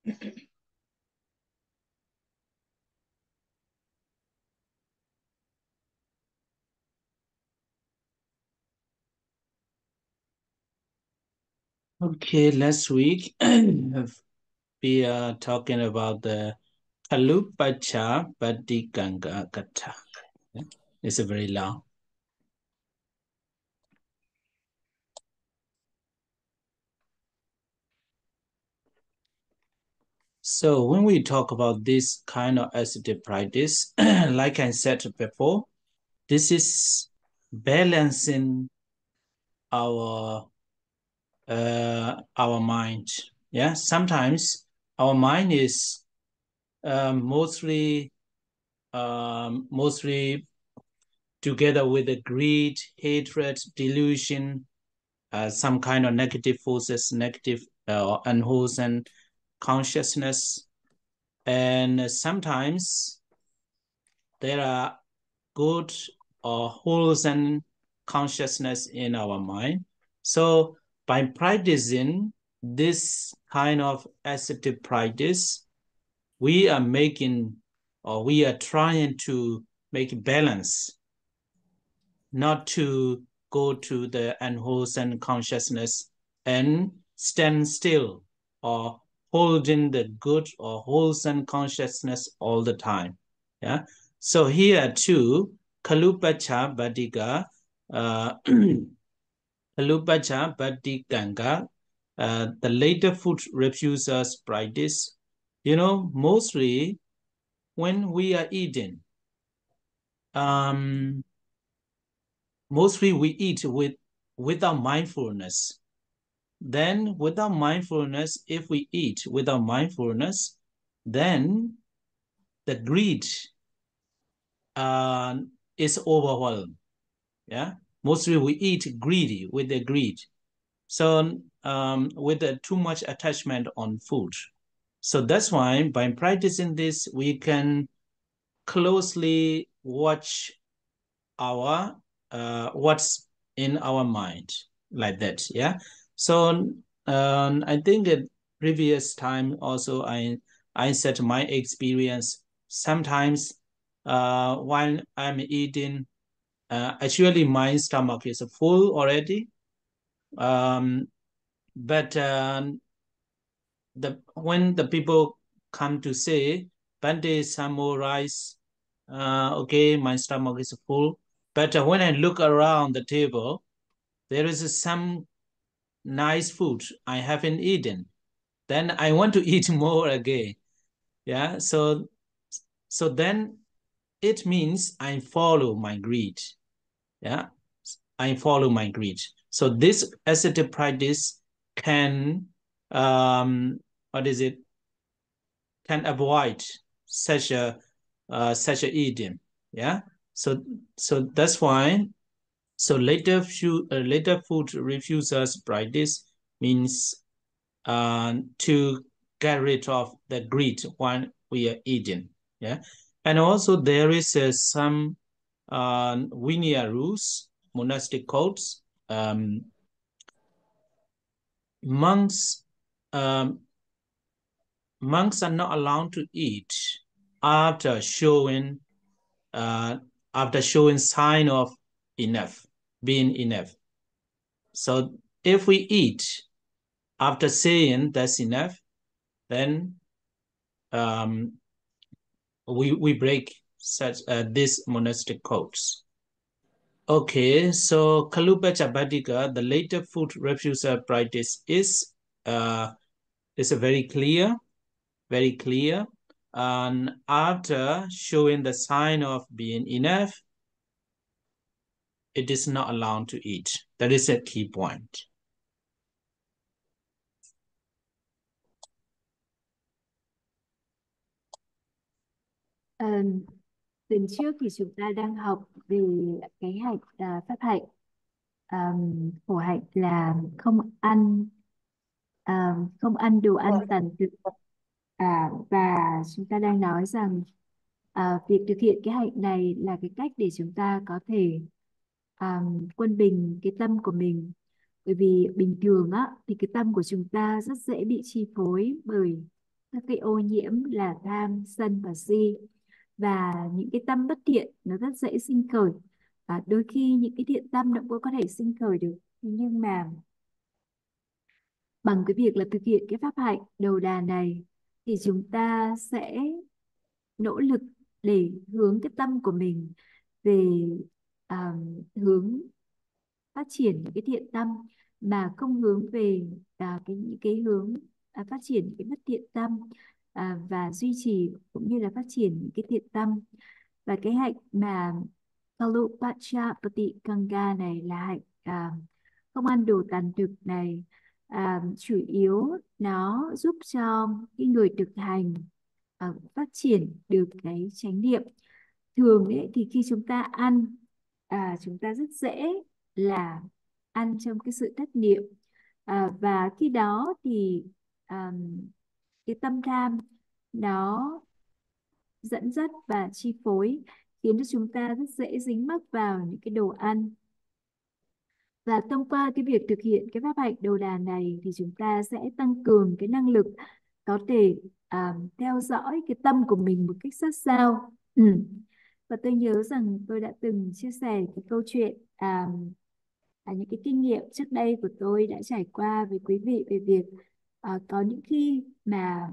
Okay, last week we are talking about the Kalupacha Badiganga Katha. It's a very long. So when we talk about this kind of assertive practice, like I said before, this is balancing our mind. Yeah, sometimes our mind is mostly together with the greed, hatred, delusion, some kind of negative forces, negative unwholesome consciousness, and sometimes there are good or wholesome consciousness in our mind. So by practicing this kind of assertive practice, we are making or we are trying to make balance, not to go to the unwholesome consciousness and stand still or holding the good or wholesome consciousness all the time. Yeah. So here too, Kalupacha Badiga, Kalupacha Badiganga, the later food refusers practice. Mostly when we are eating, mostly we eat without mindfulness. Then without mindfulness, if we eat without mindfulness, then the greed uh, is overwhelmed. Yeah, mostly we eat greedy with the greed. So with the too much attachment on food. So that's why by practicing this, we can closely watch our what's in our mind like that. Yeah. So I think at previous time also I said my experience sometimes while I'm eating, actually my stomach is full already, but when the people come to say Bande some more rice, okay, my stomach is full. But when I look around the table, there is some nice food I haven't eaten. Then I want to eat more again. Yeah. So then it means I follow my greed. Yeah. I follow my greed. So this ascetic practice can what is it? Can avoid such a idiom. Yeah. So that's why. So later food refusers practice means to get rid of the greed when we are eating. Yeah, and also there is some Vinaya rules, monastic codes. Monks um, monks are not allowed to eat after showing sign of enough, being enough. So if we eat after saying that's enough, then we break such these monastic codes. Okay, so Kalupa Badika, the later food refusal practice is a very clear. And after showing the sign of being enough, it is not allowed to eat. That is a key point. Tuần trước thì chúng ta đang học về cái hạnh pháp hạnh khổ hạnh là không ăn đồ ăn tàn thực, và chúng ta đang nói rằng việc thực hiện cái hạnh này là cái cách để chúng ta có thể quân bình cái tâm của mình, bởi vì bình thường á thì cái tâm của chúng ta rất dễ bị chi phối bởi các cái ô nhiễm là tham, sân và si. Và những cái tâm bất thiện nó rất dễ sinh khởi. Và đôi khi những cái thiện tâm nó cũng có thể sinh khởi được. Nhưng mà bằng cái việc là thực hiện cái pháp hạnh đầu đà này thì chúng ta sẽ nỗ lực để hướng cái tâm của mình về hướng phát triển những cái thiện tâm, mà không hướng về những cái hướng phát triển những cái bất thiện tâm, và duy trì cũng như là phát triển những cái thiện tâm. Và cái hạnh mà Kalupachapati Ganga này là hạnh không ăn đồ tàn thực này, chủ yếu nó giúp cho cái người thực hành phát triển được cái chánh niệm. Thường ấy, thì khi chúng ta ăn, chúng ta rất dễ là ăn trong cái sự thất niệm, và khi đó thì cái tâm tham nó dẫn dắt và chi phối, khiến cho chúng ta rất dễ dính mắc vào những cái đồ ăn. Và thông qua cái việc thực hiện cái pháp hạnh đầu đà này thì chúng ta sẽ tăng cường cái năng lực có thể theo dõi cái tâm của mình một cách sát sao. Và tôi nhớ rằng tôi đã từng chia sẻ cái câu chuyện, những cái kinh nghiệm trước đây của tôi đã trải qua với quý vị về việc có những khi mà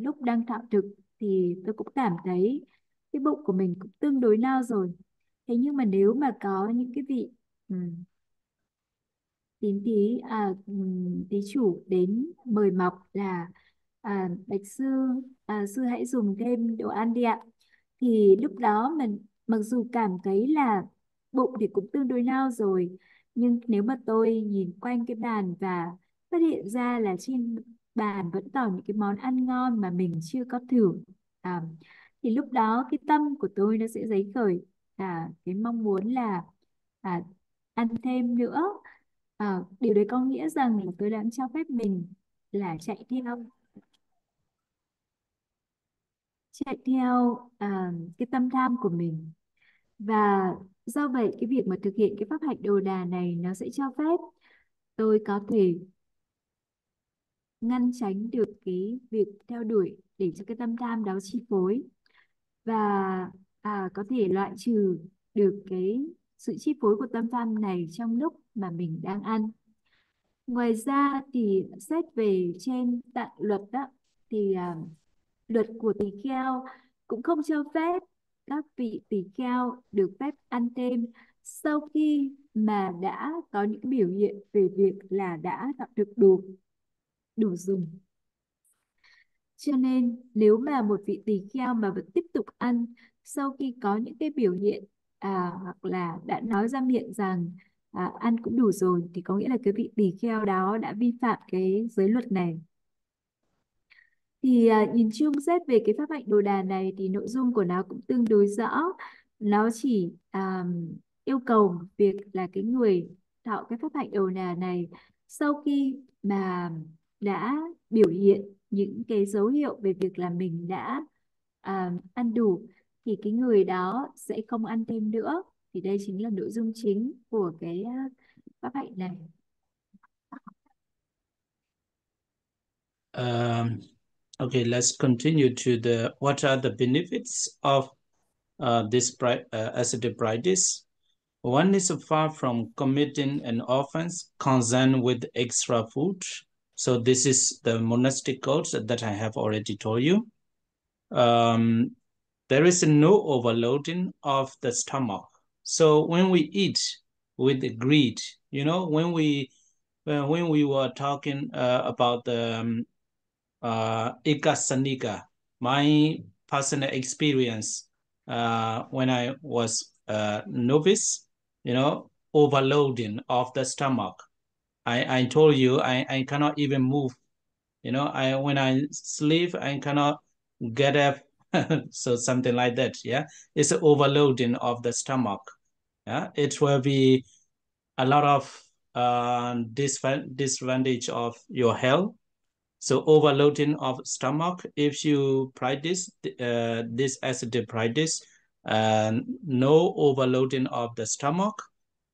lúc đang thọ thực thì tôi cũng cảm thấy cái bụng của mình cũng tương đối no rồi. Thế nhưng mà nếu mà có những cái vị tín thí thí chủ đến mời mọc là bạch sư, sư hãy dùng thêm đồ ăn đi ạ, thì lúc đó mình mặc dù cảm thấy là bụng thì cũng tương đối no rồi, nhưng nếu mà tôi nhìn quanh cái bàn và phát hiện ra là trên bàn vẫn còn những cái món ăn ngon mà mình chưa có thử, à, thì lúc đó cái tâm của tôi nó sẽ dấy khởi cái mong muốn là à, ăn thêm nữa. Điều đấy có nghĩa rằng là tôi đang cho phép mình là chạy theo cái tâm tham của mình. Và do vậy cái việc mà thực hiện cái pháp hạnh đồ đà này nó sẽ cho phép tôi có thể ngăn tránh được cái việc theo đuổi để cho cái tâm tham đó chi phối, và có thể loại trừ được cái sự chi phối của tâm tham này trong lúc mà mình đang ăn. Ngoài ra thì xét về trên tạng luật đó, thì luật của tỳ kheo cũng không cho phép các vị tỳ kheo được phép ăn thêm sau khi mà đã có những biểu hiện về việc là đã tạo được đủ đủ dùng. Cho nên nếu mà một vị tỳ kheo mà vẫn tiếp tục ăn sau khi có những cái biểu hiện hoặc là đã nói ra miệng rằng ăn cũng đủ rồi, thì có nghĩa là cái vị tỳ kheo đó đã vi phạm cái giới luật này. Thì nhìn chung xét về cái pháp hạnh đồ đà này thì nội dung của nó cũng tương đối rõ. Nó chỉ yêu cầu việc là cái người thọ cái pháp hạnh đồ đà này sau khi mà đã biểu hiện những cái dấu hiệu về việc là mình đã ăn đủ, thì cái người đó sẽ không ăn thêm nữa. Thì đây chính là nội dung chính của cái pháp hạnh này. Okay, let's continue to what are the benefits of this ascetic practice. One is far from committing an offense concerned with extra food. So this is the monastic code that I have already told you. There is no overloading of the stomach. So when we eat with greed, when we were talking about the Ikasanika, my personal experience when I was a novice, overloading of the stomach. I told you I cannot even move. When I sleep, I cannot get up. So something like that. Yeah, it's an overloading of the stomach. Yeah, it will be a lot of disadvantage of your health. So overloading of stomach, if you practice this acid practice, no overloading of the stomach,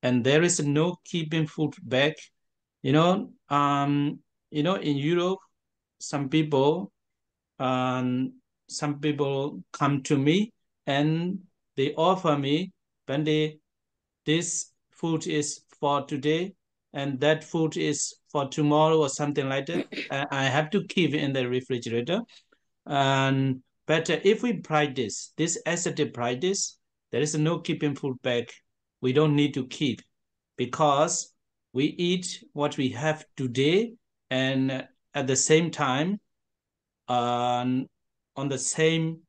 and there is no keeping food back. In Europe, some people some people come to me and they offer me, Bande, this food is for today and that food is for tomorrow or something like that. I have to keep in the refrigerator. And but if we practice this ascetic practice, there is no keeping food back. We don't need to keep because we eat what we have today, and at the same time, on the same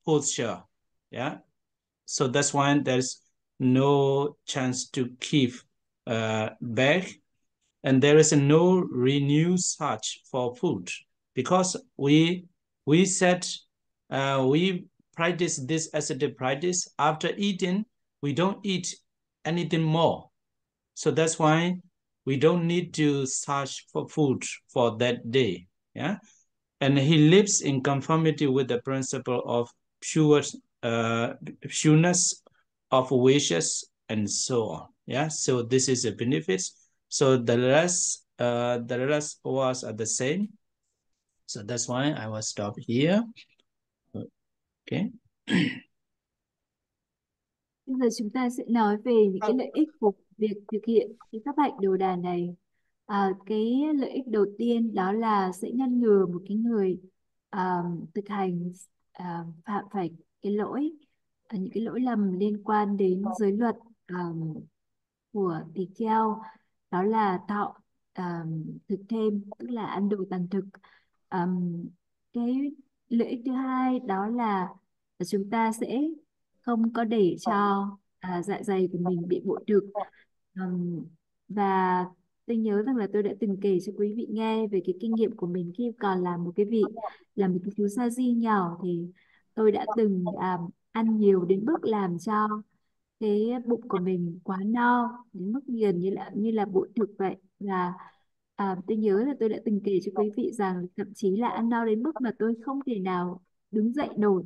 posture. Yeah. So that's why there's no chance to keep back, and there is no renewed search for food because we said we practice this ascetic practice. After eating, we don't eat anything more. So that's why we don't need to search for food for that day. Yeah. And he lives in conformity with the principle of pure pureness of wishes and so on. Yeah, so this is a benefit. So the rest was the same. So that's why I will stop here. Okay. Bây giờ chúng ta sẽ nói về những cái lợi ích của việc thực hiện cái pháp hạnh đồ đà này. Cái lợi ích đầu tiên đó là sẽ ngăn ngừa một cái người thực hành phạm phải cái lỗi, những cái lỗi lầm liên quan đến giới luật của tỳ kheo, đó là thọ thực thêm, tức là ăn đồ tàn thực. Cái lợi ích thứ hai đó là chúng ta sẽ không có để cho dạ dày của mình bị bội thực. Và tôi nhớ rằng là tôi đã từng kể cho quý vị nghe về cái kinh nghiệm của mình khi còn là một cái vị, là một cái chú sa di nhỏ, thì tôi đã từng ăn nhiều đến mức làm cho cái bụng của mình quá no đến mức gần như là bội thực vậy. Và tôi nhớ là tôi đã từng kể cho quý vị rằng thậm chí là ăn no đến mức mà tôi không thể nào đứng dậy nổi.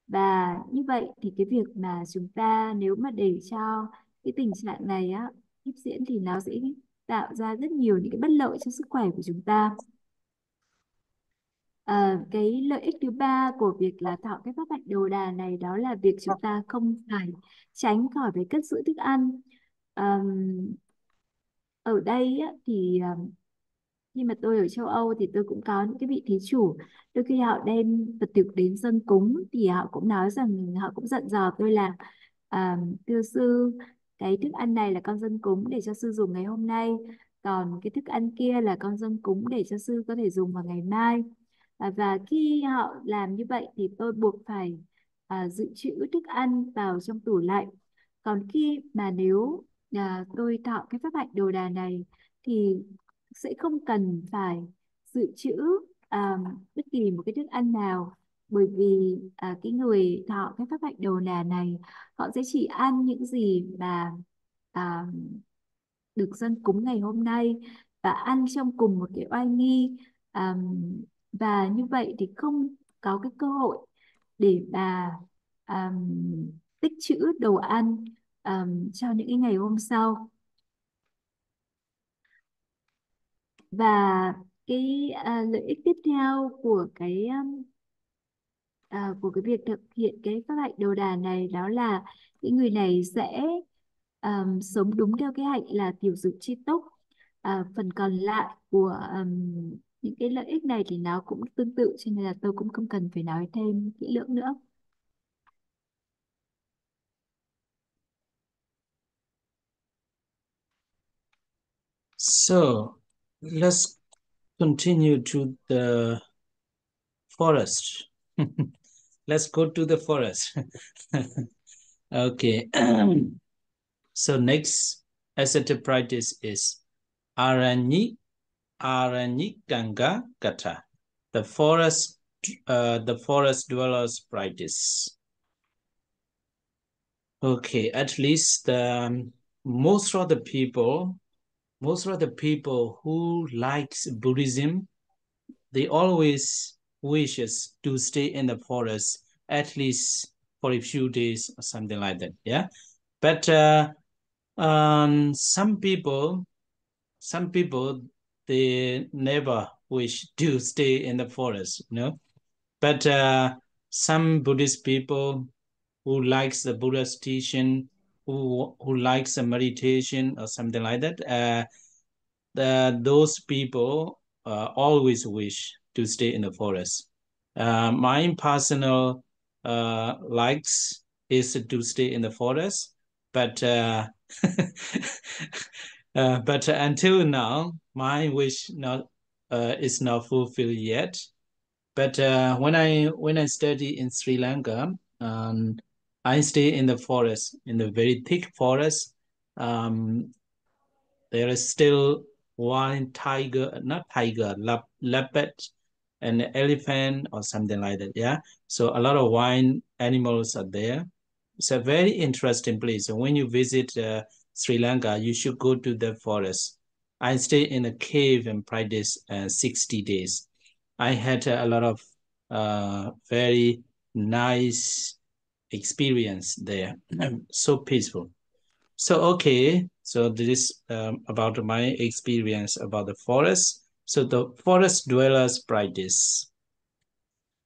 Và như vậy thì cái việc mà chúng ta nếu mà để cho cái tình trạng này tiếp diễn thì nó sẽ tạo ra rất nhiều những cái bất lợi cho sức khỏe của chúng ta. Cái lợi ích thứ ba của việc là thọ cái pháp hạnh đồ đà này đó là việc chúng ta không phải tránh khỏi phải cất giữ thức ăn. Ở đây thì khi mà tôi ở châu Âu thì tôi cũng có những cái vị thí chủ, đôi khi họ đem vật thực đến dâng cúng thì họ cũng nói rằng, họ cũng dặn dò tôi là thưa sư, cái thức ăn này là con dâng cúng để cho sư dùng ngày hôm nay, còn cái thức ăn kia là con dâng cúng để cho sư có thể dùng vào ngày mai. Và khi họ làm như vậy thì tôi buộc phải dự trữ thức ăn vào trong tủ lạnh. Còn khi mà nếu tôi thọ cái pháp hạnh đồ đà này thì sẽ không cần phải dự trữ bất kỳ một cái thức ăn nào, bởi vì cái người thọ cái pháp hạnh đồ đà này họ sẽ chỉ ăn những gì mà à, được dâng cúng ngày hôm nay, và ăn trong cùng một cái oai nghi. Và như vậy thì không có cái cơ hội để mà tích trữ đồ ăn cho những cái ngày hôm sau. Và cái lợi ích tiếp theo của cái việc thực hiện cái pháp hạnh đồ đà này đó là những người này sẽ sống đúng theo cái hạnh là tiểu dục chi túc. Phần còn lại của những cái lợi ích này thì nó cũng tương tự, cho nên là tôi cũng không cần phải nói thêm kỹ lưỡng nữa. So let's continue to the forest. Let's go to the forest. Okay. So next ascetic practice is Aranyi Ganga Kata, the forest dwellers practice. Okay, at least most of the people who likes Buddhism, they always wishes to stay in the forest at least for a few days or something like that. Yeah, but some people they never wish to stay in the forest, you know. But some Buddhist people who likes the Buddha's teaching, who likes the meditation or something like that, those people always wish to stay in the forest. My personal likes is to stay in the forest, but but until now, my wish not is not fulfilled yet. But when I study in Sri Lanka, I stay in the forest, in the very thick forest. Um, there is still one tiger, not tiger, leopard, an elephant or something like that. Yeah. So a lot of wild animals are there. It's a very interesting place. So when you visit Sri Lanka, you should go to the forest. I stay in a cave and practice 60 days. I had a lot of very nice experience there. So peaceful. So, okay, so this is about my experience about the forest. So the forest dwellers practice.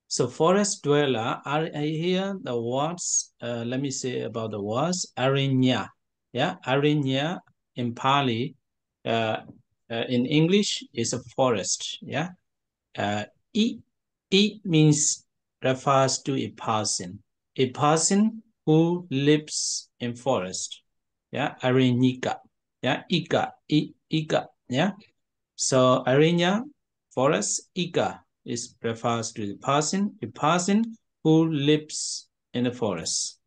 So forest dweller are here the words. Let me say about the words aranya. Yeah, aranya in Pali. Uh, in English is a forest. Yeah. It, it means refers to a person who lives in forest. Yeah, Arenika. Yeah, Ika. Yeah. So Arenya, forest, Ika is refers to a person who lives in the forest.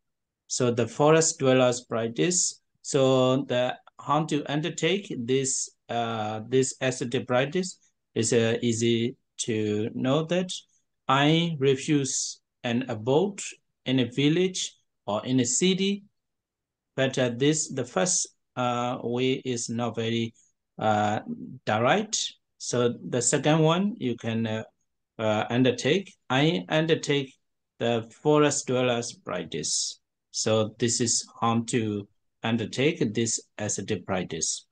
So the forest dwellers practice. So the how to undertake this ascetic practice is easy to know that I refuse an abode in a village or in a city, but this the first way is not very uh, direct. So the second one you can undertake. I undertake the forest dwellers practice. So this is how to undertake this ascetic practice.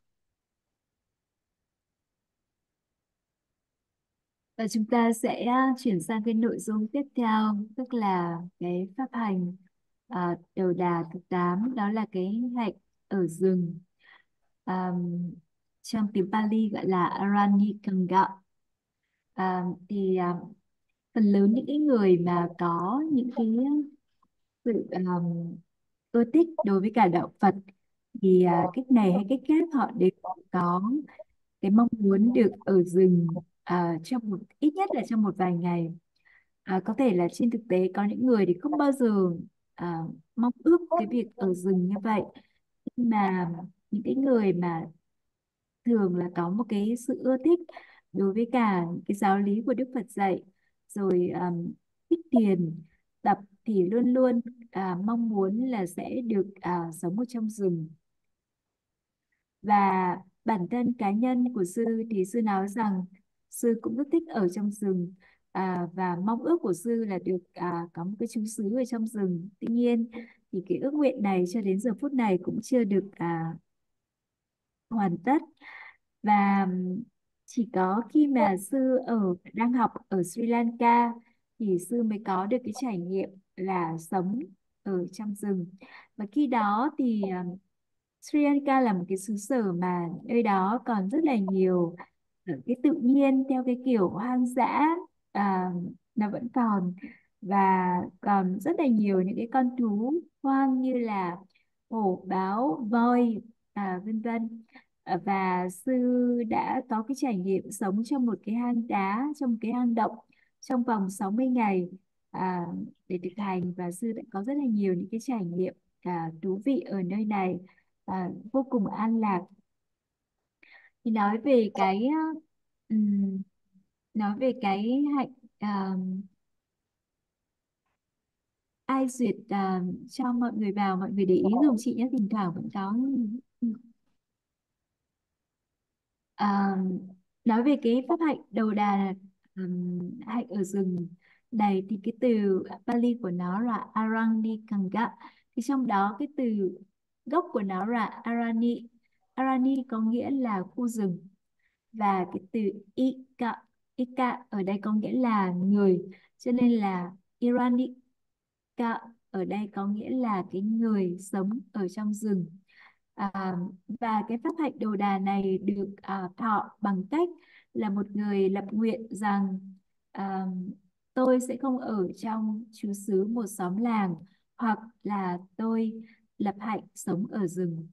Và chúng ta sẽ chuyển sang cái nội dung tiếp theo, tức là cái pháp hành đầu đà thứ 8, đó là cái hạnh ở rừng. À, trong tiếng Pali gọi là Aranikanga. Phần lớn những cái người mà có những cái sự ưa thích đối với cả đạo Phật thì cách này hay cách khác họ đều có cái mong muốn được ở rừng trong ít nhất là trong một vài ngày. Có thể là trên thực tế có những người thì không bao giờ à, mong ước cái việc ở rừng như vậy, nhưng mà những cái người mà thường là có một cái sự ưa thích đối với cả cái giáo lý của Đức Phật dạy, rồi thích thiền tập thì luôn luôn mong muốn là sẽ được sống ở trong rừng. Và bản thân cá nhân của sư thì sư nói rằng sư cũng rất thích ở trong rừng, và mong ước của sư là được có một cái trú xứ ở trong rừng. Tuy nhiên thì cái ước nguyện này cho đến giờ phút này cũng chưa được hoàn tất. Và chỉ có khi mà sư đang học ở Sri Lanka thì sư mới có được cái trải nghiệm là sống ở trong rừng. Và khi đó thì Sri Lanka là một cái xứ sở mà nơi đó còn rất là nhiều cái tự nhiên theo cái kiểu hoang dã, à, nó vẫn còn, và còn rất là nhiều những cái con thú hoang như là hổ báo voi, vân vân. Và sư đã có cái trải nghiệm sống trong một cái hang đá, trong một cái hang động trong vòng 60 ngày à, để thực hành, và sư đã có rất là nhiều những cái trải nghiệm thú vị ở nơi này, vô cùng an lạc. Thì ừm, nói về cái hạnh ai duyệt cho mọi người vào, mọi người để ý dùm chị nhé, thỉnh thoảng vẫn có. À, nói về cái pháp hạnh đầu đà, hạnh ở rừng này, thì cái từ Pali của nó là Aranikanga, thì trong đó cái từ gốc của nó là Arani. Arani có nghĩa là khu rừng, và cái từ Ika Ika ở đây có nghĩa là người, cho nên là Iranika ở đây có nghĩa là cái người sống ở trong rừng. À, và cái pháp hạnh đồ đà này được thọ bằng cách là một người lập nguyện rằng à, tôi sẽ không ở trong trú xứ một xóm làng, hoặc là tôi lập hạnh sống ở rừng.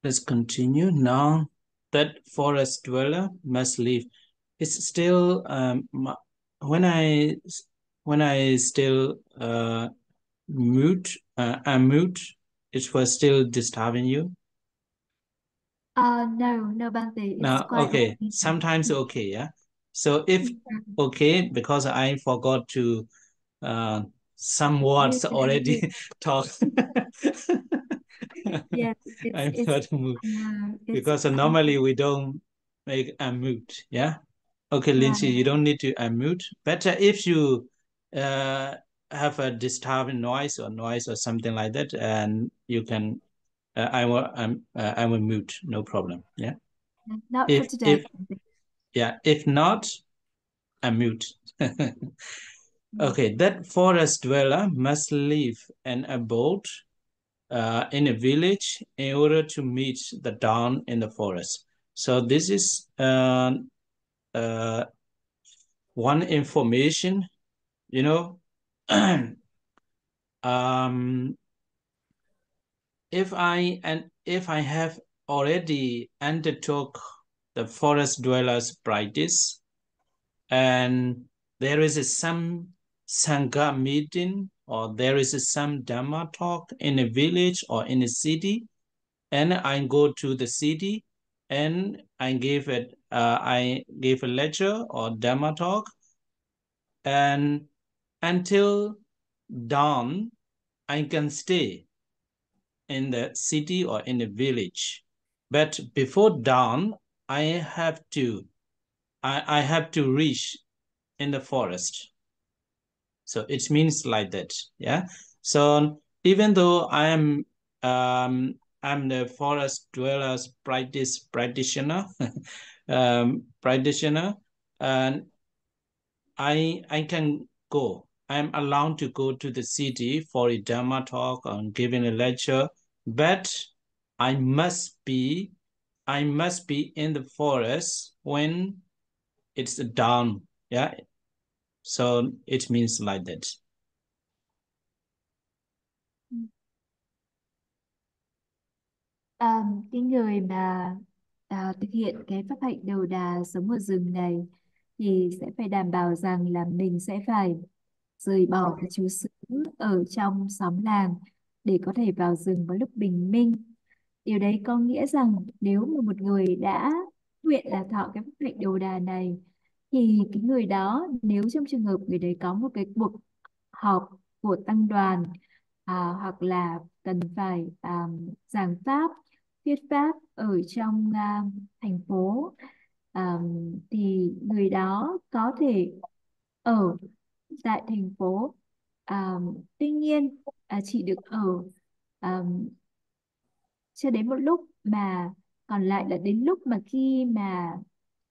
Let's continue. Now that forest dweller must leave. It's still when I still mute unmute, it was still disturbing you. No, Bante, it's Now, quite okay, okay. sometimes okay, yeah. So if okay, because I forgot to some words already talk. Yes, I thought it's because normally we don't make a mute, yeah. Okay, Lindsay, right. you don't need to unmute. Better if you uh, have a disturbing noise or something like that, and you can. I will mute, no problem. Yeah. Not for If today. if yeah, if not, unmute. Okay, that forest dweller must live an abode in a village in order to meet the dawn in the forest. So this is uh, one information, you know. um, if I have already undertook the forest dwellers practice, and there is some sangha meeting, or there is some dhamma talk in a village or in a city, and I go to the city and I gave a lecture or dhamma talk, and until dawn I can stay in the city or in the village. But before dawn, I have to I have to reach in the forest. So it means like that. Yeah. So even though I'm the forest dwellers practitioner, practitioner, and I can go. I'm allowed to go to the city for a Dharma talk or giving a lecture, but I must be I must be in the forest when it's dawn. Yeah. So it means like that. Cái người mà thực hiện cái pháp hạnh đầu đà sống ở rừng này thì sẽ phải đảm bảo rằng là mình sẽ phải rời bỏ cái trú xứ ở trong xóm làng để có thể vào rừng vào lúc bình minh. Điều đấy có nghĩa rằng nếu mà một người đã nguyện là thọ cái pháp hạnh đầu đà này, thì cái người đó, nếu trong trường hợp người đấy có một cái cuộc họp của tăng đoàn, hoặc là cần phải giảng pháp, thuyết pháp ở trong thành phố, thì người đó có thể ở tại thành phố. Tuy nhiên chỉ được ở cho đến một lúc, mà còn lại là đến lúc mà khi mà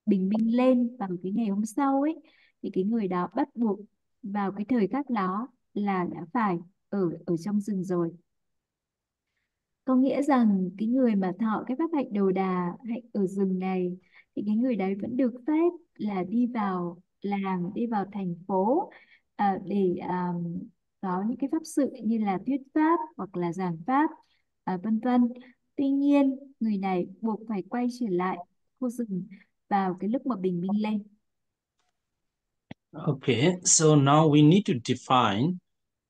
bình minh lên vào cái ngày hôm sau ấy, thì cái người đó bắt buộc vào cái thời khắc đó là đã phải ở ở trong rừng rồi. Có nghĩa rằng cái người mà thọ cái pháp hạnh đầu đà, hạnh ở rừng này, thì cái người đấy vẫn được phép là đi vào làng, đi vào thành phố, để có những cái pháp sự như là thuyết pháp hoặc là giảng pháp, vân vân. Tuy nhiên người này buộc phải quay trở lại khu rừng vào cái lúc mà bình minh lên. Okay, so now we need to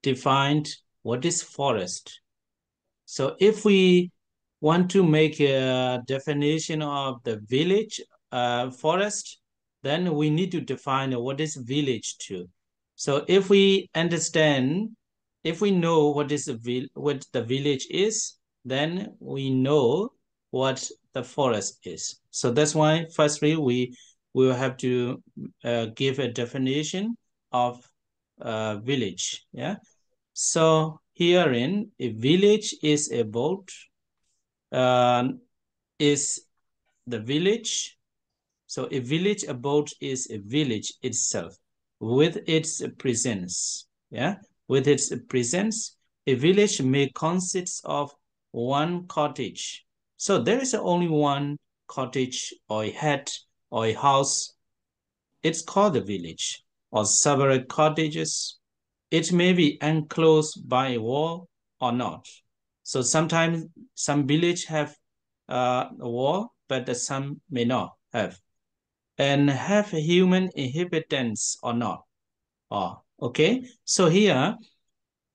define what is forest. So if we want to make a definition of the village forest, then we need to define what is village too. So if we understand, if we know what what the village is, then we know what the forest is. So that's why firstly we will have to give a definition of village. Yeah. So herein, a village is a boat, is the village. So a village abode is a village itself with its presence. Yeah, with its presence, a village may consist of one cottage. So there is only one cottage or a hut or a house. It's called a village, or several cottages. It may be enclosed by a wall or not. So sometimes some village have a wall, but some may not have, and have human inhabitants or not. Oh, okay. So here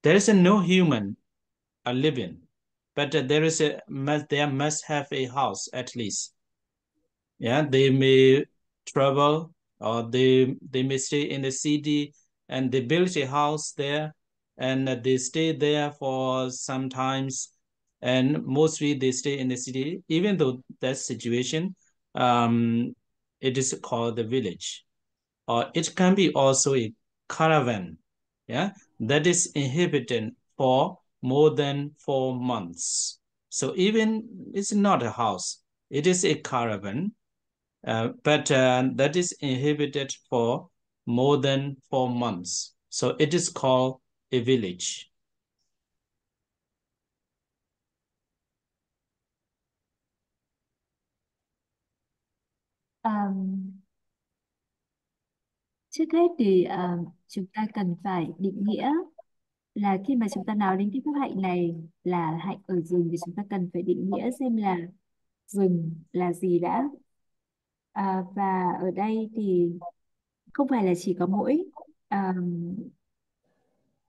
there is no human living, but there must have a house at least. Yeah, they may travel, or they may stay in the city, and they build a house there, and they stay there for sometimes, and mostly they stay in the city. Even though that situation, um, it is called the village. Or it can be also a caravan, yeah, that is inhabited for more than 4 months. So even it's not a house, it is a caravan, but that is inhabited for more than 4 months. So it is called a village. Trước hết thì chúng ta cần phải định nghĩa là khi mà chúng ta nói đến cái phép hạnh này là hạnh ở rừng thì chúng ta cần phải định nghĩa xem là rừng là gì đã. Và ở đây thì không phải là chỉ có mỗi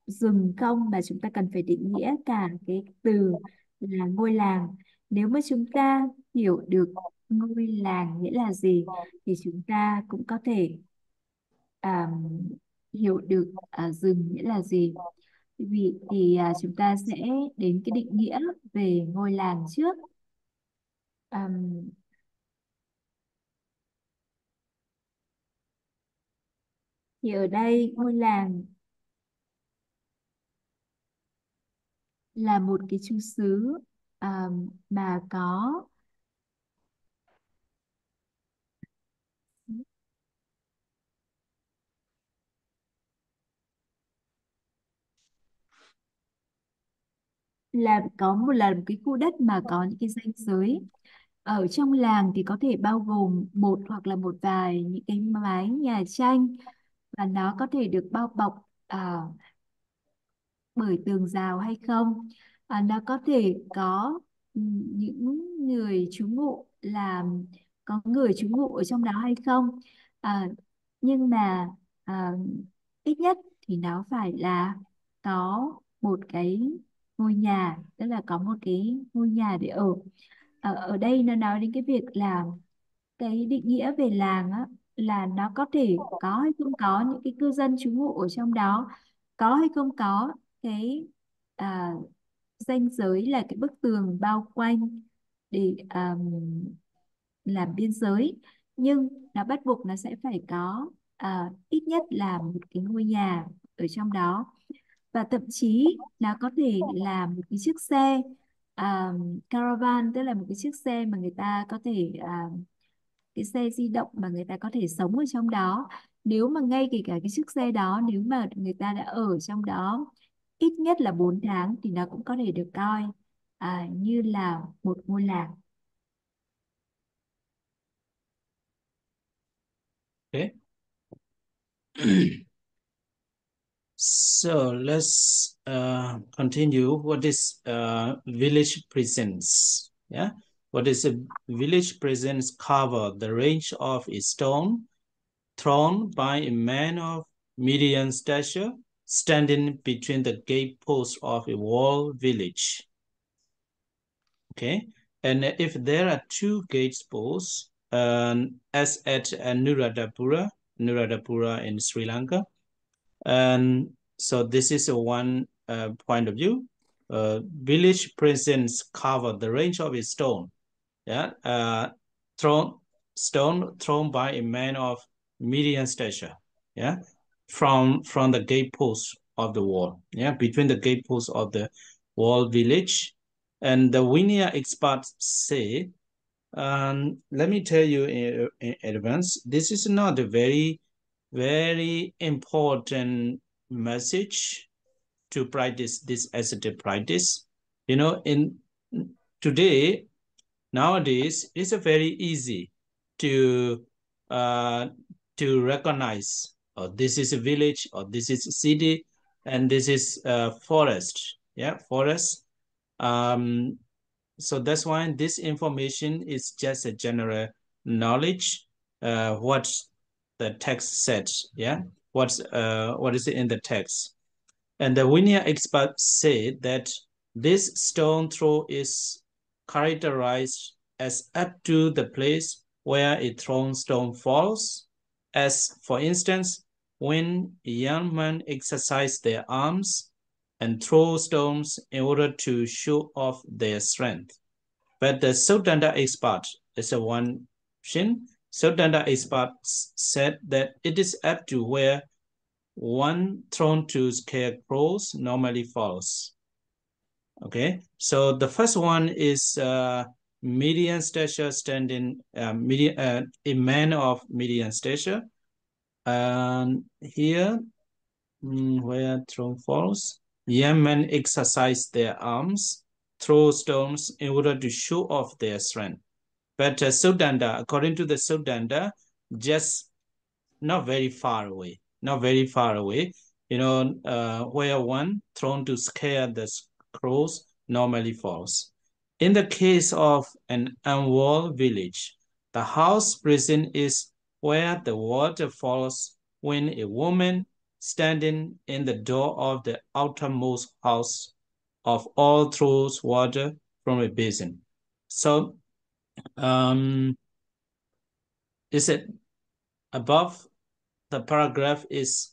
rừng không, mà chúng ta cần phải định nghĩa cả cái từ là ngôi làng. Nếu mà chúng ta hiểu được ngôi làng nghĩa là gì thì chúng ta cũng có thể à, hiểu được rừng nghĩa là gì. Vì thì chúng ta sẽ đến cái định nghĩa về ngôi làng trước. Àm, thì ở đây ngôi làng là một cái chú xứ mà có là một cái khu đất mà có những cái ranh giới. Ở trong làng thì có thể bao gồm một hoặc là một vài những cái mái nhà tranh, và nó có thể được bao bọc bởi tường rào hay không. Nó có thể có những người trú ngụ, có người trú ngụ ở trong đó hay không. à, nhưng mà à, ít nhất thì nó phải là có một cái ngôi nhà, tức là có một cái ngôi nhà để ở. Ở đây nó nói đến cái việc là cái định nghĩa về làng á, là nó có thể có hay không có những cái cư dân trú ngụ ở trong đó, có hay không có cái à, ranh giới là cái bức tường bao quanh để làm biên giới, nhưng nó bắt buộc nó sẽ phải có ít nhất là một cái ngôi nhà ở trong đó. Và thậm chí nó có thể là một cái chiếc xe caravan, tức là một cái chiếc xe mà người ta có thể cái xe di động mà người ta có thể sống ở trong đó. Nếu mà ngay kể cả cái chiếc xe đó, nếu mà người ta đã ở trong đó ít nhất là 4 tháng thì nó cũng có thể được coi như là một ngôi làng. Okay. So let's continue. What is village presence? Yeah. What is a village presence? Cover the range of a stone thrown by a man of medium stature standing between the gate posts of a wall village. Okay. And if there are two gate posts, as at Nuradapura in Sri Lanka, and so this is a one point of view. Village presence cover the range of a stone, yeah, stone thrown by a man of medium stature, yeah, from the gate post of the wall, yeah, between the gateposts of the wall village. And the Vinaya experts say, let me tell you in advance, this is not a very, very important message to practice this ascetic practice. You know, in today, nowadays, it's a very easy to uh, to recognize, oh, this is a village, or this is a city, and this is a forest. Yeah, forest. Um, so that's why this information is just a general knowledge. What the text says. Yeah, what is it in the text? And the Vinaya experts say that this stone throw is characterized as up to the place where a thrown stone falls, as for instance, when young men exercise their arms and throw stones in order to show off their strength. But the Sudanda expert is a one Shin. Sudanda expert said that it is up to where one thrown to scarecrows normally falls. Okay, so the first one is median stature standing, a man of median stature. And here, where thrown falls, young men exercise their arms, throw stones in order to show off their strength. But Sudanda, according to the Sudanda, just not very far away, not very far away, where one thrown to scare the crows normally falls. In the case of an unwalled village, the house prison is where the water falls when a woman standing in the door of the outermost house of all throws water from a basin. So, is it above the paragraph is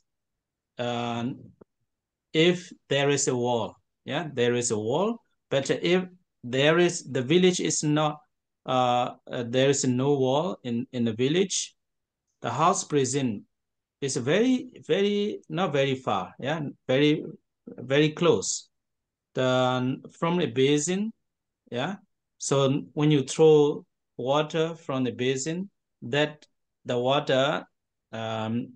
if there is a wall, yeah, there is a wall, but if there is, the village is not, there is no wall in the village, the house prison is very, very, not very far, yeah, very, very close from a basin, yeah. So when you throw water from the basin, that the water, the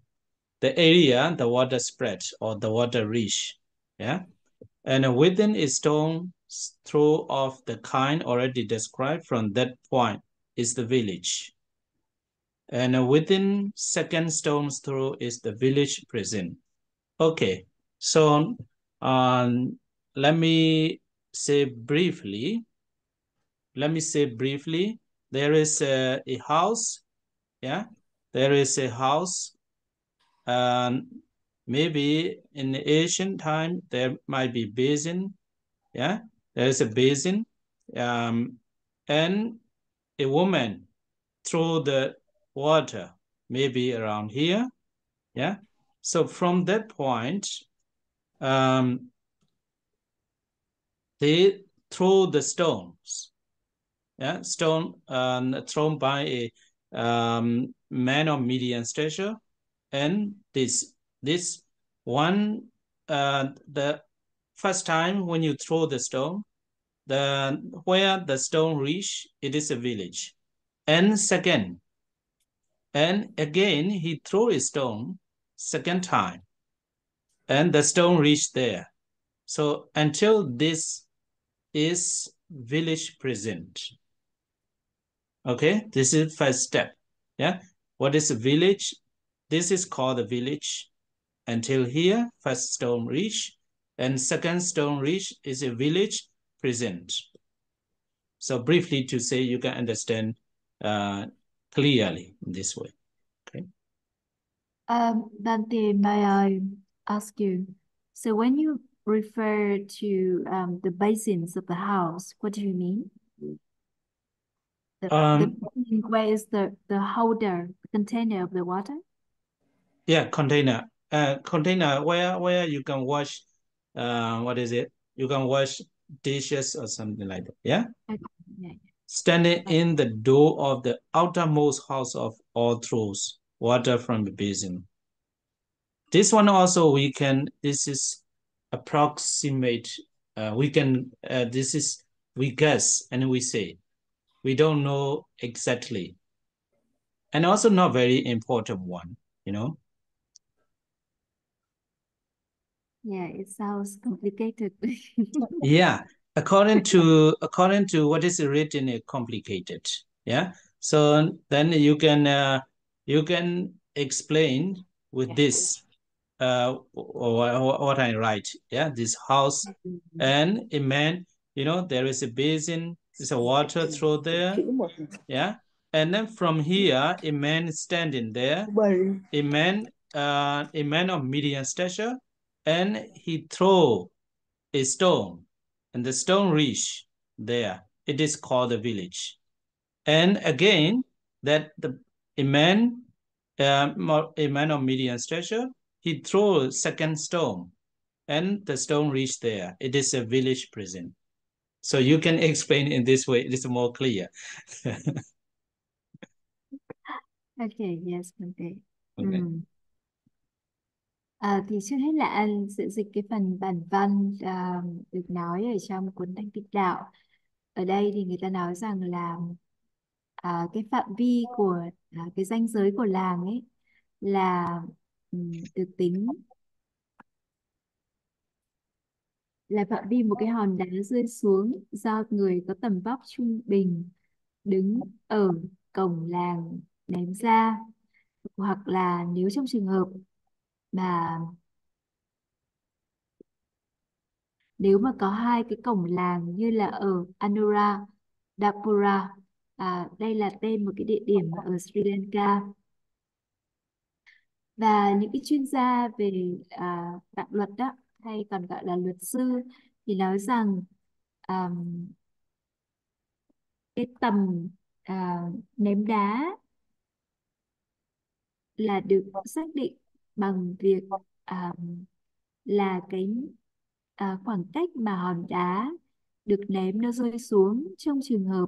area, the water spread or the water reach, yeah. And within a stone throw of the kind already described from that point is the village. And within second stone's throw is the village prison. Okay, so let me say briefly, there is a house, yeah, there is a house. Maybe in the ancient time, there might be basin, yeah, there is a basin, and a woman throw the water, maybe around here, yeah. So from that point, they throw the stones, yeah, stone thrown by a man of medium stature, and this one, the first time when you throw the stone, where the stone reach, it is a village. And second, and again he throw a stone second time, and the stone reached there. So until this is village present. Okay, this is first step. Yeah, what is a village? This is called a village. Until here, first stone reach, and second stone reach is a village present. So briefly to say, you can understand clearly in this way. Okay. Bante, may I ask you, so when you refer to the basins of the house, what do you mean? The basin where is the holder, the container of the water? Yeah, container. Container where you can wash, what is it? You can wash dishes or something like that. Yeah. Okay. Yeah. Standing in the door of the outermost house of all throws water from the basin. This one also we can, this is approximate. We can, this is, we guess and we say. We don't know exactly. And also not very important one, you know. Yeah, it sounds complicated. Yeah, according to what is written, complicated. Yeah. So then you can explain with this what I write. Yeah, this house and a man. You know, there is a basin. There's a water through there. Yeah, and then from here, a man standing there. A man of medium stature, and he throw a stone, and the stone reach there. It is called a village. And again, that a man of medium stature, he throws second stone, and the stone reach there. It is a village prison. So you can explain in this way. It is more clear. Okay, yes, okay. Okay. Thì trước hết là anh sẽ dịch cái phần bản văn được nói ở trong cuốn Thanh Tịnh Đạo. Ở đây thì người ta nói rằng là cái phạm vi của cái ranh giới của làng ấy là được tính là phạm vi một cái hòn đá rơi xuống do người có tầm vóc trung bình đứng ở cổng làng ném ra, hoặc là nếu trong trường hợp mà nếu mà có hai cái cổng làng như là ở Anuradhapura, đây là tên một cái địa điểm ở Sri Lanka. Và những cái chuyên gia về đạo luật đó, hay còn gọi là luật sư, thì nói rằng à, cái tầm ném đá là được xác định bằng việc à, là cái khoảng cách mà hòn đá được ném nó rơi xuống trong trường hợp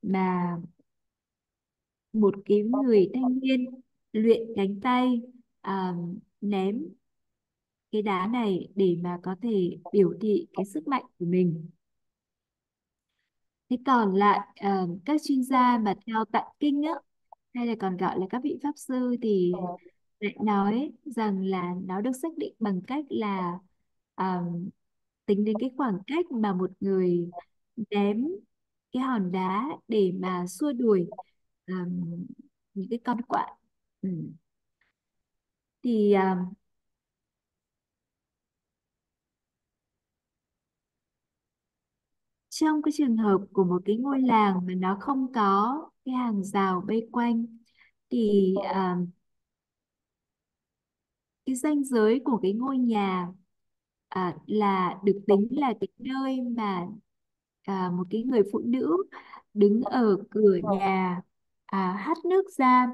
mà một cái người thanh niên luyện cánh tay ném cái đá này để mà có thể biểu thị cái sức mạnh của mình. Thế còn lại các chuyên gia mà theo tạng kinh á, hay là còn gọi là các vị pháp sư, thì lại nói rằng là nó được xác định bằng cách là tính đến cái khoảng cách mà một người ném cái hòn đá để mà xua đuổi những cái con quạ. Ừ. Thì trong cái trường hợp của một cái ngôi làng mà nó không có cái hàng rào vây quanh, thì cái ranh giới của cái ngôi nhà là được tính là cái nơi mà một cái người phụ nữ đứng ở cửa nhà hắt nước ra,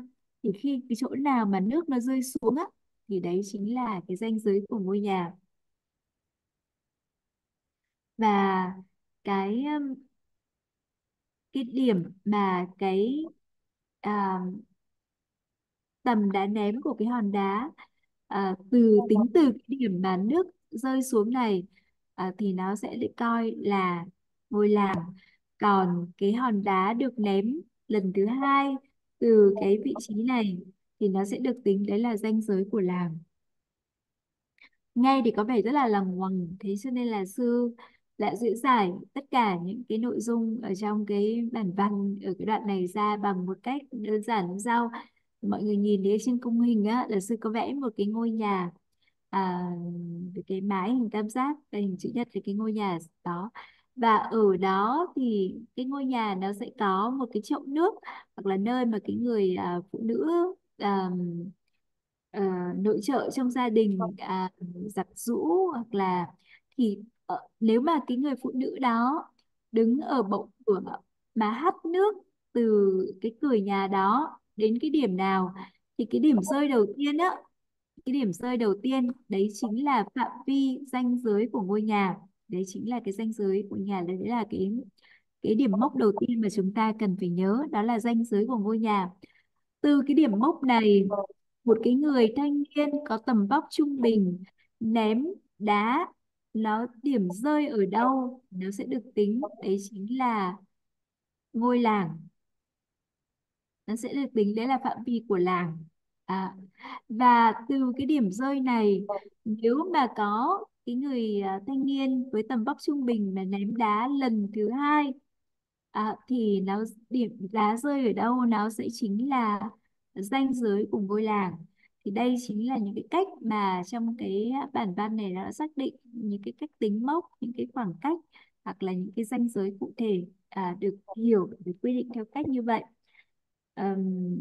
thì khi cái chỗ nào mà nước nó rơi xuống á, thì đấy chính là cái ranh giới của ngôi nhà. Và cái cái điểm mà cái à, tầm đá ném của cái hòn đá tính từ cái điểm mà nước rơi xuống này, thì nó sẽ được coi là ngôi làng. Còn cái hòn đá được ném lần thứ hai từ cái vị trí này thì nó sẽ được tính đấy là ranh giới của làng. Nghe thì có vẻ rất là lằng ngoằng, thế cho nên là sư đã diễn giải tất cả những cái nội dung ở trong cái bản văn ở cái đoạn này ra bằng một cách đơn giản như sau. Mọi người nhìn thấy trên khung hình á, là sư có vẽ một cái ngôi nhà à, với cái mái hình tam giác và hình chữ nhật với cái ngôi nhà đó. Và ở đó thì cái ngôi nhà nó sẽ có một cái chậu nước, hoặc là nơi mà cái người phụ nữ à, ờ, nội trợ trong gia đình giặt giũ, hoặc là thì nếu mà cái người phụ nữ đó đứng ở bậu cửa mà hắt nước từ cái cửa nhà đó đến cái điểm nào, thì cái điểm rơi đầu tiên á, cái điểm rơi đầu tiên đấy chính là phạm vi ranh giới của ngôi nhà. Đấy chính là cái ranh giới của nhà, đấy là cái điểm mốc đầu tiên mà chúng ta cần phải nhớ, đó là ranh giới của ngôi nhà. Từ cái điểm mốc này một cái người thanh niên có tầm vóc trung bình ném đá, nó điểm rơi ở đâu nó sẽ được tính đấy chính là ngôi làng, nó sẽ được tính đấy là phạm vi của làng. à, và từ cái điểm rơi này, nếu mà có cái người thanh niên với tầm vóc trung bình mà ném đá lần thứ hai, thì nó điểm đá rơi ở đâu nó sẽ chính là ranh giới của ngôi làng. Thì đây chính là những cái cách mà trong cái bản văn này nó đã xác định những cái cách tính mốc, những cái khoảng cách hoặc là những cái ranh giới cụ thể được hiểu, được quy định theo cách như vậy. Ờm,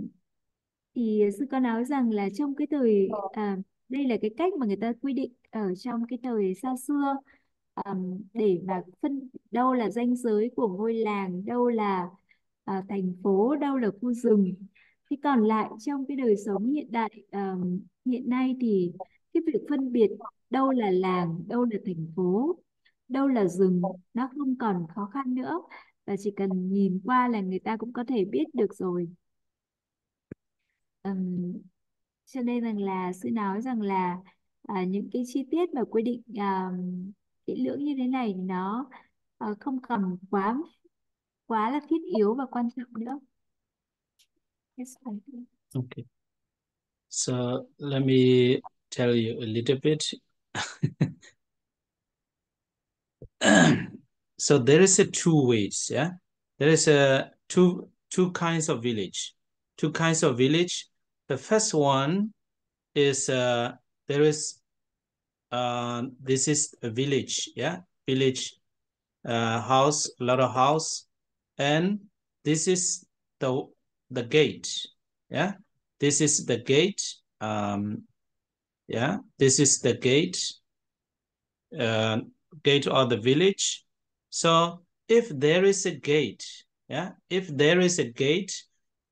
thì sư có nói rằng là trong cái thời đây là cái cách mà người ta quy định ở trong cái thời xa xưa, để mà phân đâu là ranh giới của ngôi làng, đâu là thành phố, đâu là khu rừng. Thế còn lại trong cái đời sống hiện đại hiện nay thì cái việc phân biệt đâu là làng, đâu là thành phố, đâu là rừng nó không còn khó khăn nữa, và chỉ cần nhìn qua là người ta cũng có thể biết được rồi. Ừm, cho nên rằng là sư nói rằng là những cái chi tiết mà quy định kỹ lưỡng như thế này thì nó không còn quá quá là thiết yếu và quan trọng nữa. Yes, thank you. Okay. So let me tell you a little bit. So there is a two ways, yeah. There is a two kinds of village. Two kinds of village. The first one is there is this is a village, yeah, village house, a lot of house, and this is the gate, yeah. This is the gate, yeah. This is the gate, uh, gate of the village. So if there is a gate, yeah, if there is a gate,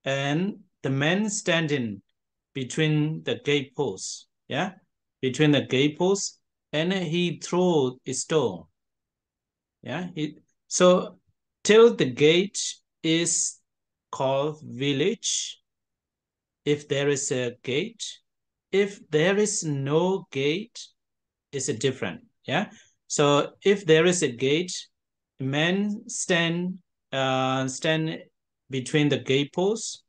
and the man standing between the gate posts, yeah, between the gate posts, and he throw a stone, yeah. So till the gate is called village. If there is a gate, if there is no gate, is a different, yeah. So if there is a gate, men stand between the gate posts,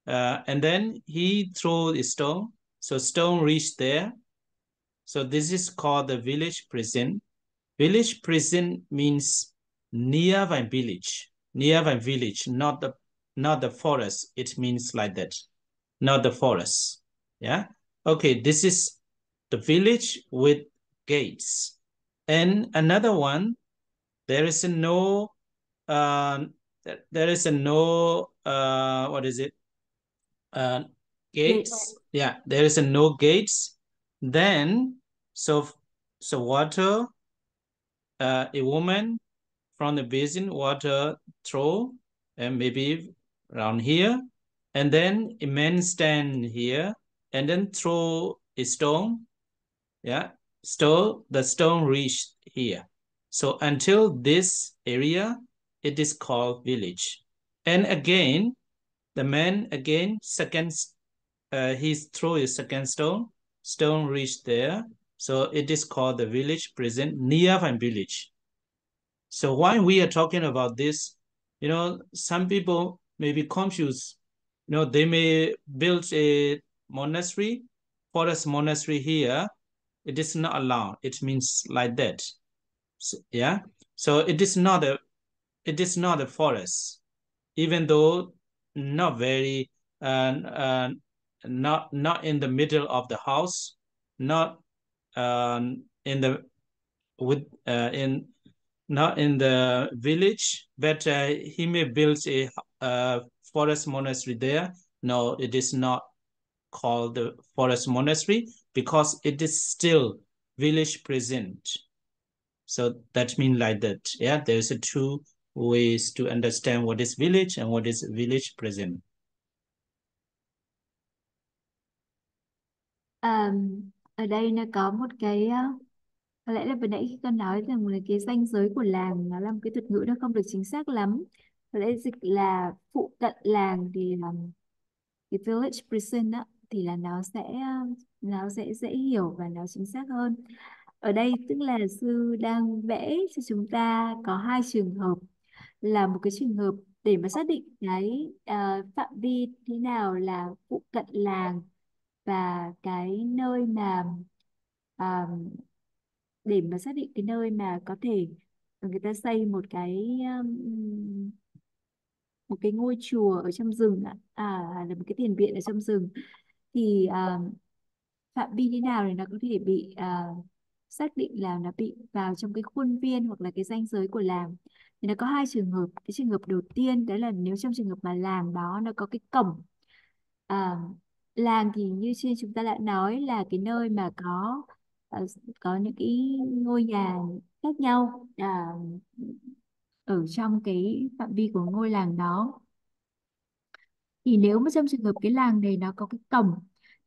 and then he throw a stone, so stone reach there. So this is called the village prison. Village prison means nearby village, nearby village, not the forest. It means like that, not the forest, yeah. Okay, this is the village with gates. And another one, there is a no, uh, there is a no, what is it? Uh, Gate. Gates. Yeah, there is a no gates. Then, so, so water, a woman from the basin, water throw, and maybe around here. And then a man stand here and then throw a stone, yeah, the stone reached here. So until this area, it is called village. And again, the man again second, he throw a second stone reached there. So it is called the village prison, nearby village. So why we are talking about this, some people may be confused. They may build a monastery, forest monastery here. It is not allowed. It means like that. So, yeah. So it is not a forest, even though not very not in the middle of the house, not in the with in not in the village, but he may build a forest monastery there. No, it is not called the forest monastery because it is still village present. So that means like that. Yeah, there's a two ways to understand what is village and what is village present. Ở đây nó có một cái có lẽ là vừa nãy khi con nói rằng là cái ranh giới của làng nó là một cái thuật ngữ nó không được chính xác lắm. Ở đây dịch là phụ cận làng thì cái village prison đó. thì là nó sẽ dễ hiểu và nó chính xác hơn. Ở đây tức là sư đang vẽ cho chúng ta có hai trường hợp, là một cái trường hợp để mà xác định cái phạm vi thế nào là phụ cận làng, và cái nơi mà à, để mà xác định cái nơi mà có thể người ta xây một cái ngôi chùa ở trong rừng là một cái tiền viện ở trong rừng, thì phạm vi thế nào thì nó có thể bị xác định là nó bị vào trong cái khuôn viên hoặc là cái ranh giới của làng. Thì nó có hai trường hợp. Cái trường hợp đầu tiên đấy là nếu trong trường hợp mà làng đó nó có cái cổng. à, Làng thì như trên chúng ta đã nói là cái nơi mà à, có những cái ngôi nhà khác nhau ở trong cái phạm vi của ngôi làng đó. Thì nếu mà trong trường hợp cái làng này nó có cái cổng,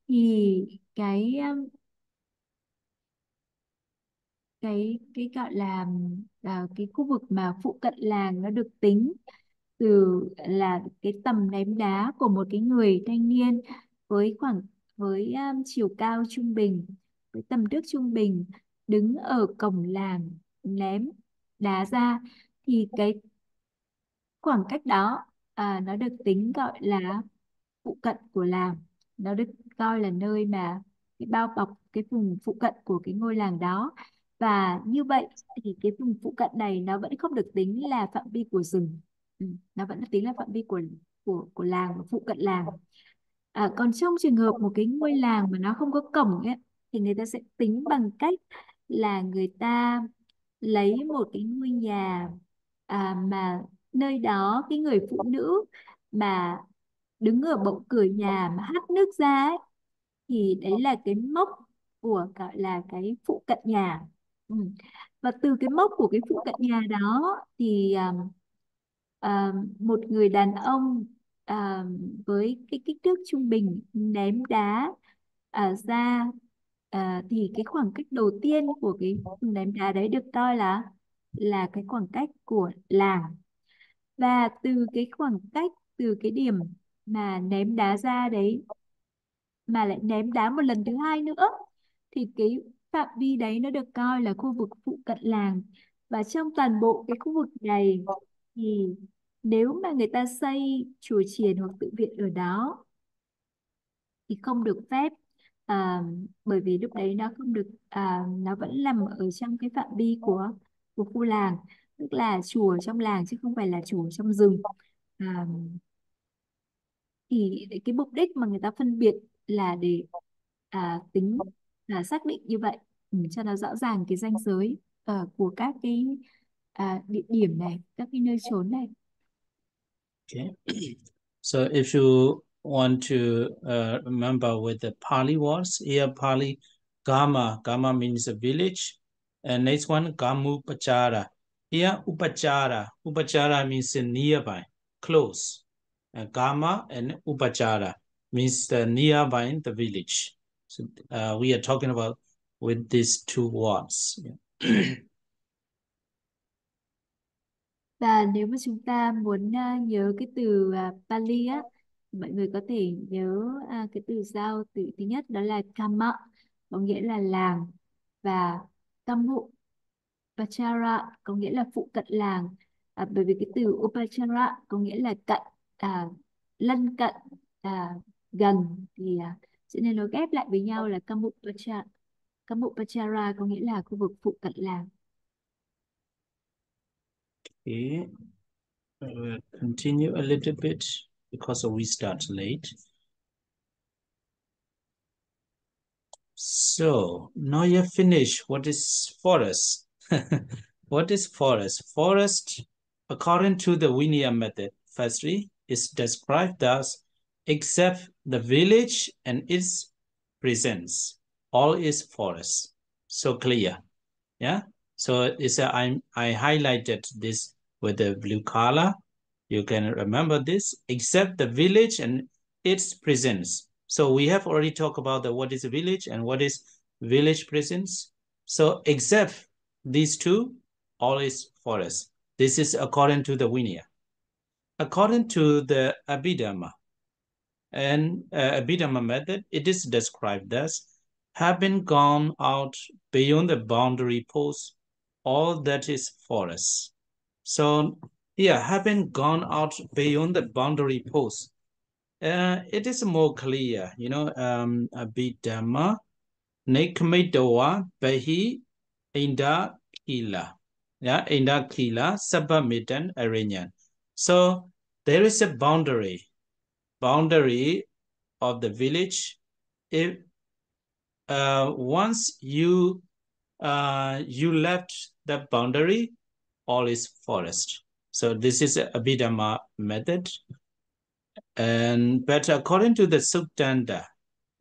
thì cái gọi là cái khu vực mà phụ cận làng nó được tính từ là cái tầm ném đá của một cái người thanh niên với chiều cao trung bình, với tầm thước trung bình, đứng ở cổng làng ném đá ra, thì cái khoảng cách đó nó được tính gọi là phụ cận của làng. Nó được coi là nơi mà cái bao bọc cái vùng phụ cận của cái ngôi làng đó. Và như vậy thì cái vùng phụ cận này nó vẫn không được tính là phạm vi của rừng. Nó vẫn được tính là phạm vi của làng và phụ cận làng. Còn trong trường hợp một cái ngôi làng mà nó không có cổng ấy, thì người ta sẽ tính bằng cách là người ta lấy một cái ngôi nhà mà nơi đó cái người phụ nữ mà đứng ở bậu cửa nhà mà hắt nước ra ấy, thì đấy là cái mốc của gọi là cái phụ cận nhà. ừ. Và từ cái mốc của cái phụ cận nhà đó thì một người đàn ông với cái kích thước trung bình ném đá ra, thì cái khoảng cách đầu tiên của cái ném đá đấy được coi là cái khoảng cách của làng. Và từ cái khoảng cách, từ cái điểm mà ném đá ra đấy mà lại ném đá một lần thứ hai nữa, thì cái phạm vi đấy nó được coi là khu vực phụ cận làng. Và trong toàn bộ cái khu vực này thì nếu mà người ta xây chùa chiền hoặc tự viện ở đó thì không được phép, à, bởi vì lúc đấy nó không được, nó vẫn nằm ở trong cái phạm vi của khu làng, tức là chùa trong làng chứ không phải là chùa trong rừng. à, thì cái mục đích mà người ta phân biệt là để tính là xác định như vậy, cho nó rõ ràng cái ranh giới của các cái địa điểm này, các cái nơi trốn này. Okay. So if you want to remember with the Pali words, here Pali Gama means a village, and next one Gamupachara. Here Upachara means nearby, close. And Gama and Upachara means the nearby the village. So we are talking about with these two words. Và nếu mà chúng ta muốn nhớ cái từ Pali á, mọi người có thể nhớ cái từ giao từ thứ nhất đó là Kama, có nghĩa là làng, và Kammu Upachara có nghĩa là phụ cận làng. Bởi vì cái từ Upachara có nghĩa là cận, lân cận, gần, thì cho nên nó ghép lại với nhau là Kammu Upachara. Kammu Upachara có nghĩa là khu vực phụ cận làng. Okay. We'll continue a little bit because we start late. So now you finish. What is forest? What is forest? Forest, according to the Vinaya method, firstly, is described as except the village and its presence, all is forest. So clear, yeah. So it's I highlighted this with the blue color. You can remember this, except the village and its presence. So we have already talked about what is a village and what is village presence. So except these two, all is forest. This is according to the Vinaya. According to the Abhidhamma, And Abhidhamma method, it is described as having gone out beyond the boundary post, all that is forest. So here, having gone out beyond the boundary post, it is more clear, Abhidhamma, Nekmitawa, Bahi, Inda, Kila. Yeah, Inda, Kila, Sabamitan, Aranyan. So there is a boundary of the village. If once you left the boundary, all is forest. So this is a Abhidhamma method. But according to the Suttanta,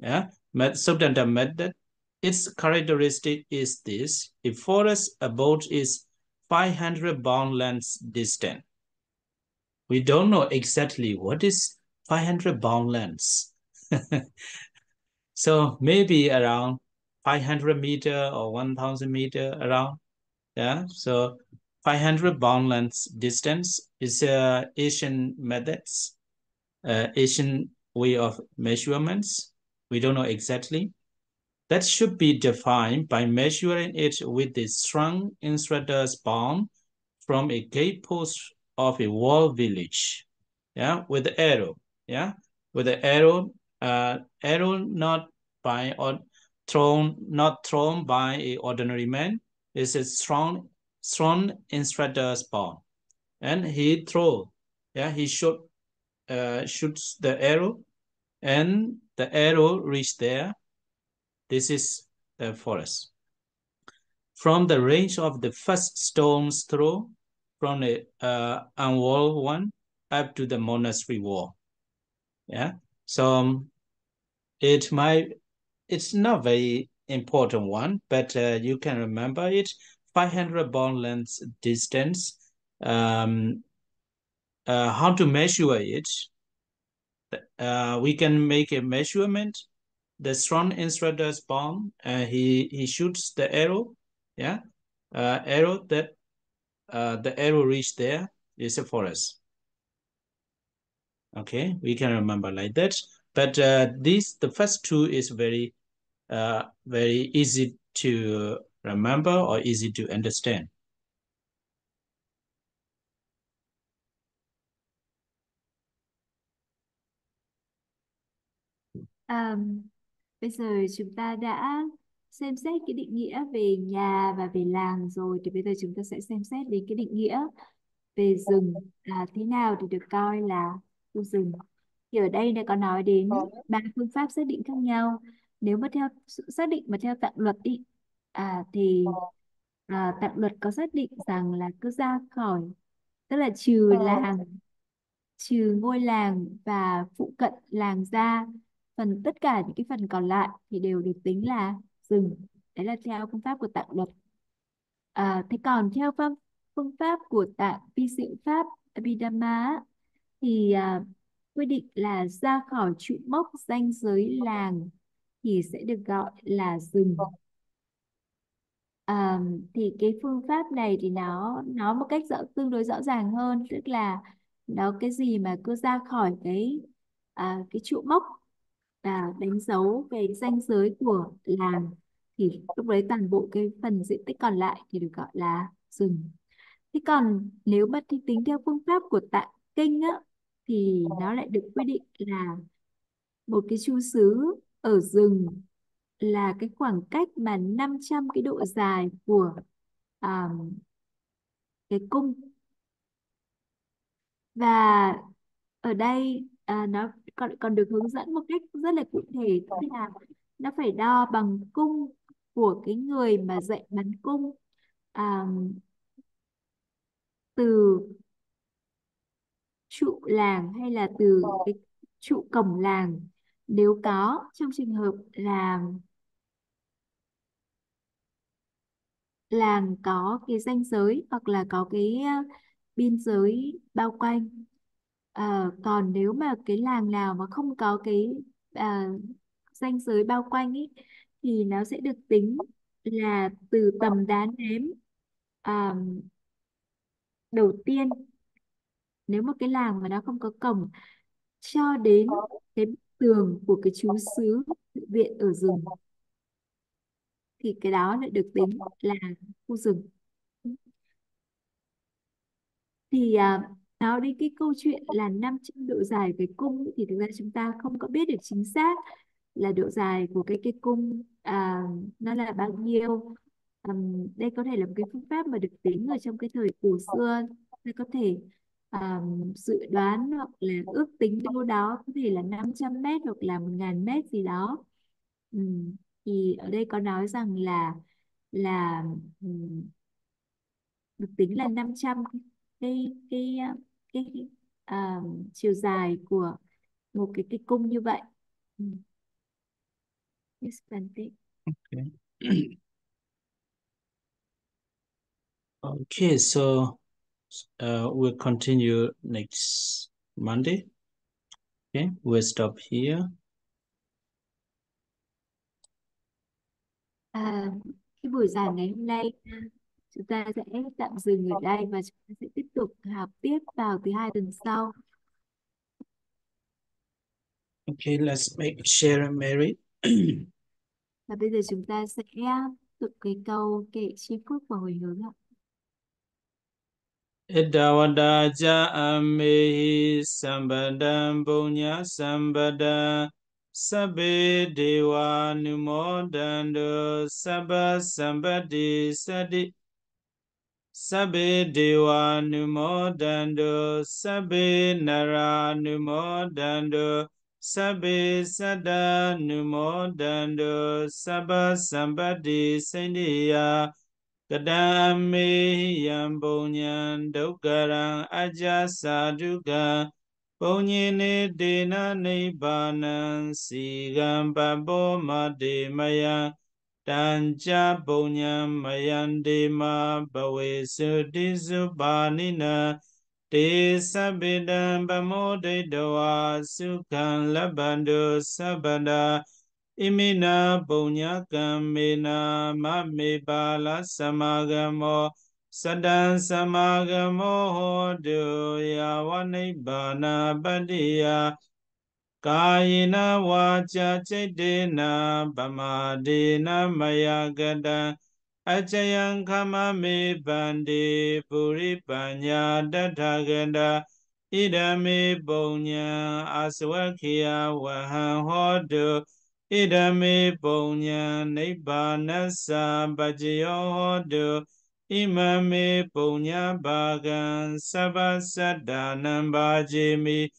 Suttanta method, its characteristic is this: a forest abode is 500 bound lengths distant. We don't know exactly what is 500 bound lengths. So maybe around 500 meter or 1000 meter around. Yeah. So 500 bound lengths distance is Asian methods, Asian way of measurements. We don't know exactly. That should be defined by measuring it with the strong instructor's bound from a gatepost of a wall village. Yeah, with the arrow. Yeah, with the arrow not by or not thrown by a ordinary man. It's a strong instructor's bound, and he throw. Yeah, he shoots the arrow, and the arrow reach there. This is the forest. From the range of the first stone's throw, from the unwalled one up to the monastery wall. Yeah. So it's not very important one, but you can remember it. 500 bond length distance. How to measure it? We can make a measurement. The strong instructor's bomb. He shoots the arrow. Yeah, arrow that the arrow reach there is a forest. Okay, we can remember like that. But the first two is very easy to remember or easy to understand. Bây giờ chúng ta đã xem xét cái định nghĩa về nhà và về làng rồi, thì bây giờ chúng ta sẽ xem xét đến cái định nghĩa về rừng là thế nào thì được coi là khu rừng. Thì ở đây đã có nói đến ba phương pháp xác định khác nhau. Nếu mà theo sự xác định mà theo tạng luật ý, thì tạng luật có xác định rằng là cứ ra khỏi, tức là trừ ngôi làng và phụ cận làng ra, tất cả những cái phần còn lại thì đều được tính là rừng. Đấy là theo phương pháp của tạng luật. Thế còn theo phương pháp của tạng vi diệu pháp Abhidhamma thì quy định là ra khỏi trụ mốc ranh giới làng thì sẽ được gọi là rừng. Thì cái phương pháp này thì nó một cách tương đối rõ ràng hơn, tức là nó cái gì mà cứ ra khỏi cái trụ mốc đánh dấu về ranh giới của làng thì lúc đấy toàn bộ cái phần diện tích còn lại thì được gọi là rừng. Thế còn nếu mà tính theo phương pháp của Tạng Kinh á, thì nó lại được quy định là một cái chu xứ ở rừng là cái khoảng cách mà 500 cái độ dài của à, cái cung. Và ở đây nó còn được hướng dẫn một cách rất là cụ thể, tức là nó phải đo bằng cung của cái người mà dạy bắn cung, à, từ trụ làng hay là từ cái trụ cổng làng, nếu có trong trường hợp là làng có cái ranh giới hoặc là có cái biên giới bao quanh. Còn nếu mà cái làng nào mà không có cái ranh giới bao quanh ý, thì nó sẽ được tính là từ tầm đá ném à, đầu tiên. Nếu một cái làng mà nó không có cổng cho đến cái bức tường của cái trú xứ tự viện ở rừng, thì cái đó lại được tính là khu rừng. Thì nói đến cái câu chuyện là 500 độ dài cái cung ấy, thì thực ra chúng ta không có biết được chính xác là độ dài của cái cung nó là bao nhiêu. Đây có thể là một cái phương pháp mà được tính ở trong cái thời cổ xưa. Đây có thể dự đoán hoặc là ước tính đâu đó có thể là 500 mét hoặc là 1.000 mét gì đó. Thì ở đây có nói rằng là được tính là 500 cái cái cái chiều dài của một cái cung như vậy. Yes, Bante. Okay. Okay, so we'll continue next Monday. Okay, we'll stop here. Cái buổi giảng ngày hôm nay chúng ta sẽ tạm dừng ở đây và chúng ta sẽ tiếp tục học tiếp vào thứ hai tuần sau. Okay, let's make share and merit. Và bây giờ chúng ta sẽ tụng cái câu kệ chi phước và hồi hướng ạ. Idawada ja amehi sambadam punya sambada sabbe dewa numodando sabba sambadi sadi sabbe dewa numodando sabbe nara numodando sabbe sada numodando sabba sambadi sandiya Kadame yambonyan dukaran aja saduka Ponyene dena nibanan sigam babo mademaya Tanja ponyam mayandema bawe sudisu banina Te sabidam bamode doa sukan labando sabada Imina punya kamena mame bala samagamo sadan samagamo hodo ya wanibana badia kayina wacha cedena bamadena mayagada ajayan kama me bande puri panya dadagada idame punya aswakia wahan hodo Idame punya nibbanasa bhajayo hodu imame punya bagan sabasadanam bhajimi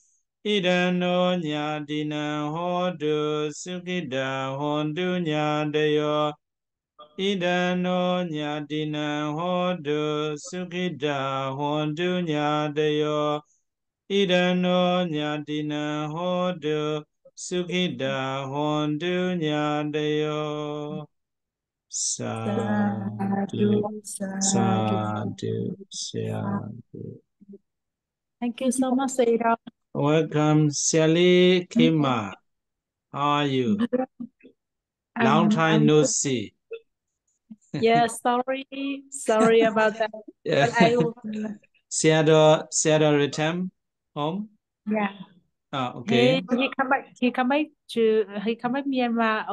idano nyadina hodu sukida hondu nyadayo idano nyadina hodu sukida hondu nyadayo idano nyadina hodu Sukhida hondu nyadayo sadhu Sadhu, sadhu, sadhu sadhu. sadhu. Thank you so much, Sarah. Welcome, Sally Kima. How are you? Long time I'm no good. see. Yeah, sorry about that. Yeah. But I will. Seattle return home. Yeah. Okay. He come back. He come back Myanmar